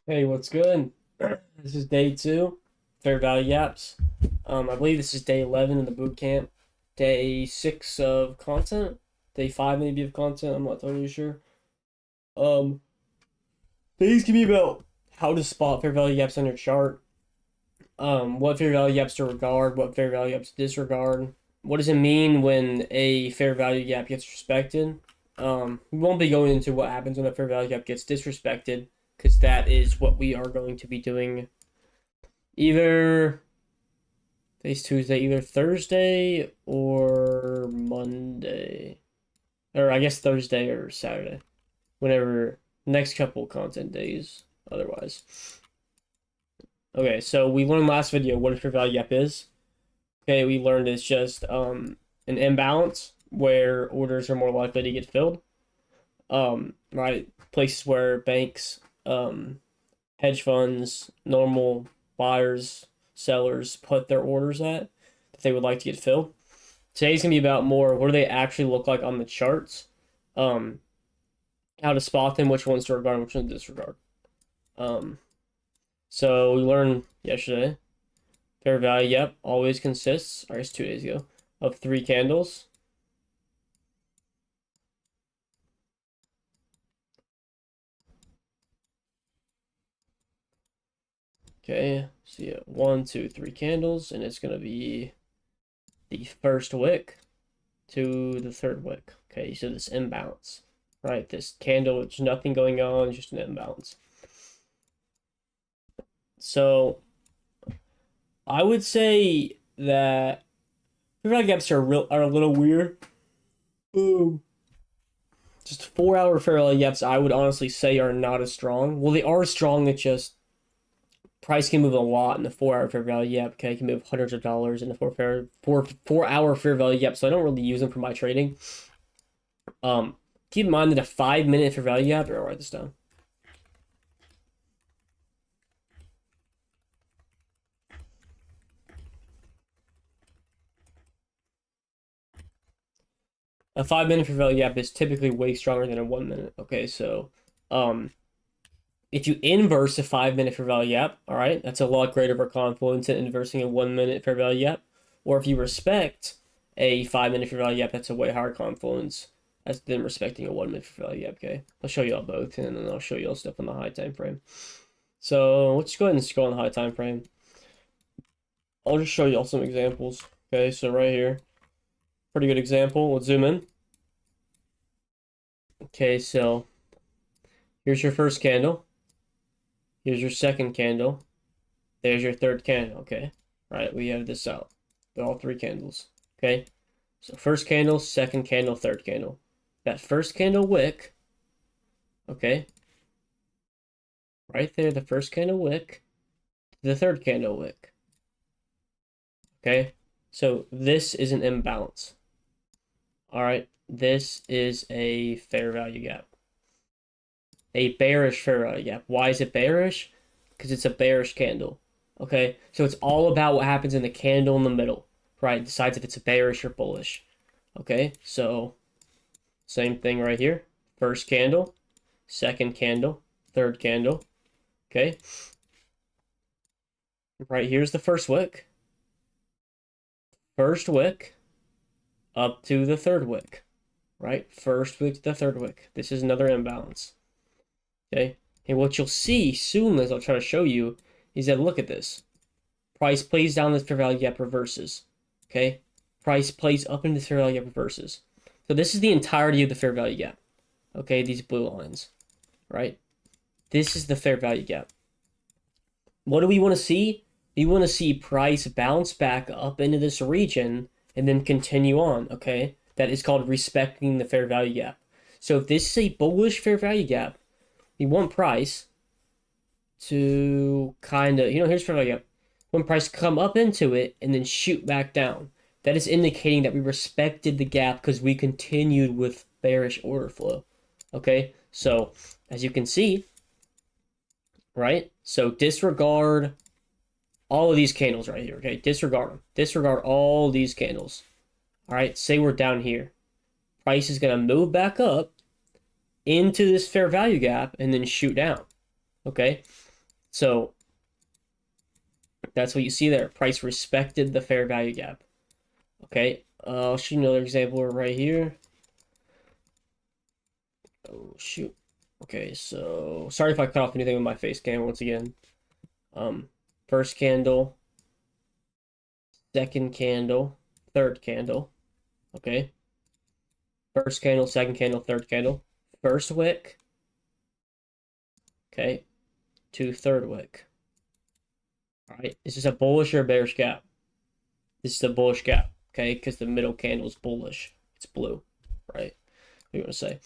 Hey, what's good? This is day two, fair value gaps. I believe this is day 11 in the boot camp. Day six of content. Day five maybe of content. I'm not totally sure. Um, These can be about how to spot fair value gaps on your chart. What fair value gaps to regard, what fair value gaps to disregard. What does it mean when a fair value gap gets respected? We won't be going into what happens when a fair value gap gets disrespected, because that is what we are going to be doing either today's Tuesday, either Thursday or Monday. Or I guess Thursday or Saturday. Whenever next couple content days otherwise. Okay, so we learned last video what a fair value gap is. Okay, we learned it's just an imbalance where orders are more likely to get filled. Right? Places where banks, hedge funds, normal buyers, sellers put their orders at that they would like to get filled. Today's gonna be about more what do they actually look like on the charts, um, how to spot them, which ones to regard, and which ones to disregard. Um, so we learned yesterday fair value, yep, always consists, or I guess 2 days ago, of three candles. Okay, so yeah, 1, 2, 3 candles, and it's gonna be the first wick to the third wick. Okay, so this imbalance, right? This candle, there's nothing going on, it's just an imbalance. So I would say that fair value gaps are a little weird. Ooh. Just 4 hour fair value gaps, I would honestly say are not as strong. Well, they are strong. It's just price can move a lot in the 4 hour fair value gap. Okay, it can move hundreds of dollars in the 4 hour fair value gap. So I don't really use them for my trading. Keep in mind that a 5 minute fair value gap. Here, I'll write this down. A 5 minute fair value gap is typically way stronger than a 1 minute. Okay, so if you inverse a 5 minute fair value gap, all right, that's a lot greater for confluence than inversing a 1 minute fair value gap. Or if you respect a 5 minute fair value gap, that's a way higher confluence as than respecting a 1 minute fair value gap. Okay, I'll show you all both, and then I'll show you all stuff on the high time frame. So let's go ahead and scroll on the high time frame. I'll just show you all some examples. Okay, so right here, pretty good example. Let's zoom in. Okay, so here's your first candle. Here's your second candle. There's your third candle. Okay, all right, we have this out. All three candles. Okay, so first candle, second candle, third candle. That first candle wick, okay, right there, the first candle wick, the third candle wick. Okay, so this is an imbalance. All right, this is a fair value gap. A bearish fair value gap. Why is it bearish? Because it's a bearish candle. Okay, so it's all about what happens in the candle in the middle, right? It decides if it's bearish or bullish. Okay, so same thing right here. First candle, second candle, third candle. Okay, right here's the first wick. First wick up to the third wick, right? First wick to the third wick. This is another imbalance. Okay, and what you'll see soon, as I'll try to show you, is that look at this. Price plays down this fair value gap, reverses. Okay, price plays up into the fair value gap, reverses. So this is the entirety of the fair value gap. Okay, these blue lines, right? This is the fair value gap. What do we want to see? We want to see price bounce back up into this region and then continue on, okay? That is called respecting the fair value gap. So if this is a bullish fair value gap, we want price to kind of, here's fair value gap. When price come up into it and then shoot back down. That is indicating that we respected the gap because we continued with bearish order flow. Okay, so as you can see, right? So disregard all of these candles right here, okay? Disregard them. Disregard all these candles. All right, say we're down here. Price is going to move back up into this fair value gap and then shoot down, okay? So that's what you see there. Price respected the fair value gap. Okay, I'll show you another example right here. Oh, shoot. Okay, so sorry if I cut off anything with my face cam once again. First candle, second candle, third candle. Okay. First candle, second candle, third candle. First wick. Okay. To third wick. All right. This is a bullish or bearish gap. This is a bullish gap. Okay, because the middle candle is bullish. It's blue. Right. What do you want to say?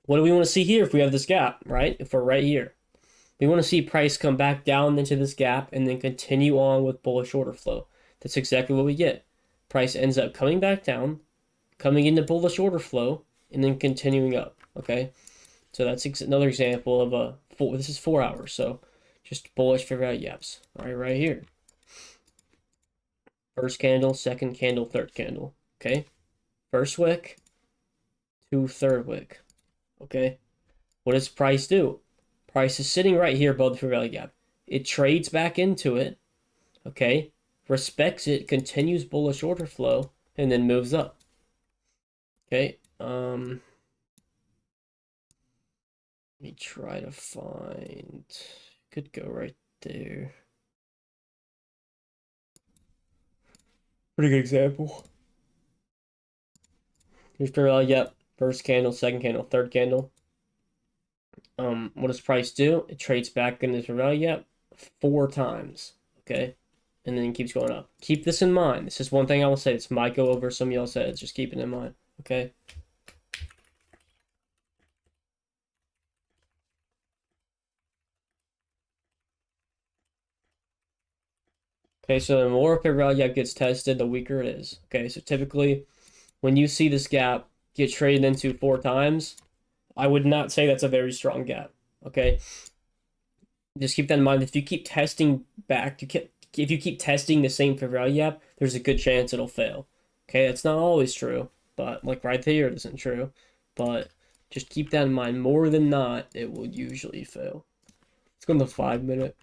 What do we want to see here if we have this gap, right? If we're right here. We want to see price come back down into this gap and then continue on with bullish order flow. That's exactly what we get. Price ends up coming back down, coming into bullish order flow, and then continuing up. Okay, so that's another example of a this is 4 hours, so just bullish fair value gaps. All right here. First candle, second candle, third candle. Okay, first wick to third wick. Okay, what does price do? Price is sitting right here above the fair value gap. It trades back into it. Okay, respects it, continues bullish order flow, and then moves up. Okay, let me try to find, could go right there. Pretty good example. Here's fair value gap, first candle, second candle, third candle. What does price do? It trades back into fair value gap 4 times. Okay, and then keeps going up. Keep this in mind. This is one thing I will say. This might go over some of y'all said. Just keep it in mind. Okay. Okay, so the more fair value gap gets tested, the weaker it is. Okay, so typically when you see this gap get traded into 4 times, I would not say that's a very strong gap. Okay, just keep that in mind. If you keep testing back, if you keep testing the same fair value gap, there's a good chance it'll fail. Okay, that's not always true, but like right there, it isn't true. But just keep that in mind. More than not, it will usually fail. Let's go in the 5-minute.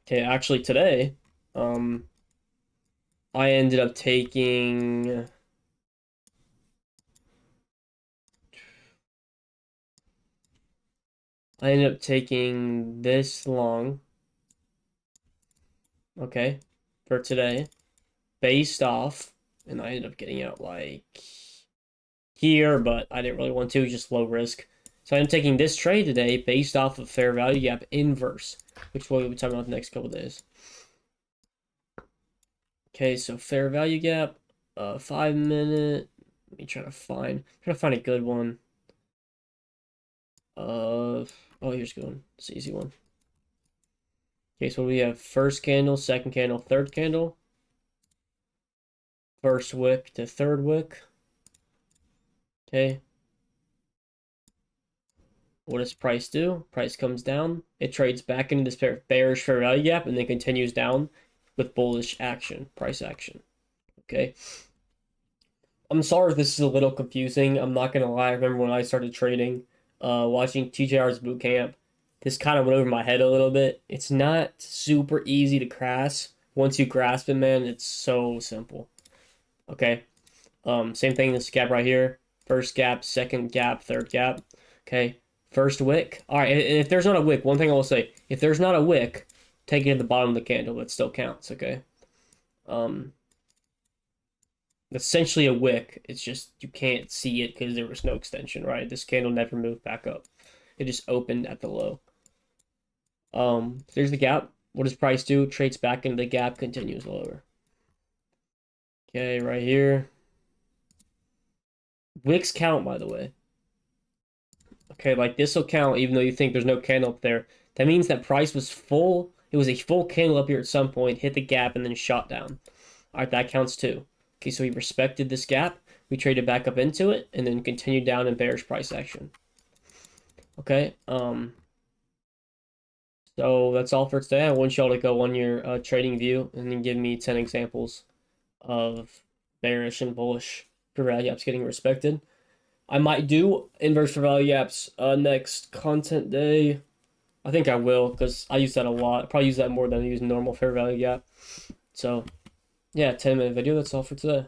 Okay, actually today, I ended up taking this long, okay, for today, based off, and I ended up getting out like here, but I didn't really want to, just low risk. So I'm taking this trade today based off of fair value gap inverse, which we'll be talking about the next couple days. Okay, so fair value gap, 5-minute. Let me try to find a good one. Oh, here's a good one. It's an easy one. Okay, so we have first candle, second candle, third candle. First wick to third wick. Okay. What does price do? Price comes down. It trades back into this bearish fair value gap and then continues down with bullish action, price action. Okay. I'm sorry if this is a little confusing. I'm not gonna lie. I remember when I started trading, watching TJR's Bootcamp, this kind of went over my head a little bit. It's not super easy to grasp. Once you grasp it, man, it's so simple. Okay. Same thing, this gap right here. First gap, second gap, third gap. Okay. First wick. All right, and if there's not a wick, one thing I will say, if there's not a wick, take it at the bottom of the candle. It still counts, okay? Essentially a wick. It's just you can't see it because there was no extension, right? This candle never moved back up. It just opened at the low. There's the gap. What does price do? Trades back into the gap, continues lower. Okay, right here. Wicks count, by the way. Okay, like this will count even though you think there's no candle up there. That means that price was full. It was a full candle up here at some point, hit the gap, and then shot down. All right, that counts too. Okay, so we respected this gap. We traded back up into it, and then continued down in bearish price action. Okay, so that's all for today. I want y'all to go on your trading view and then give me 10 examples of bearish and bullish fair value gaps getting respected. I might do inverse fair value gaps next content day. I think I will because I use that a lot. Probably use that more than I use normal fair value gap. So, yeah, 10-minute video. That's all for today.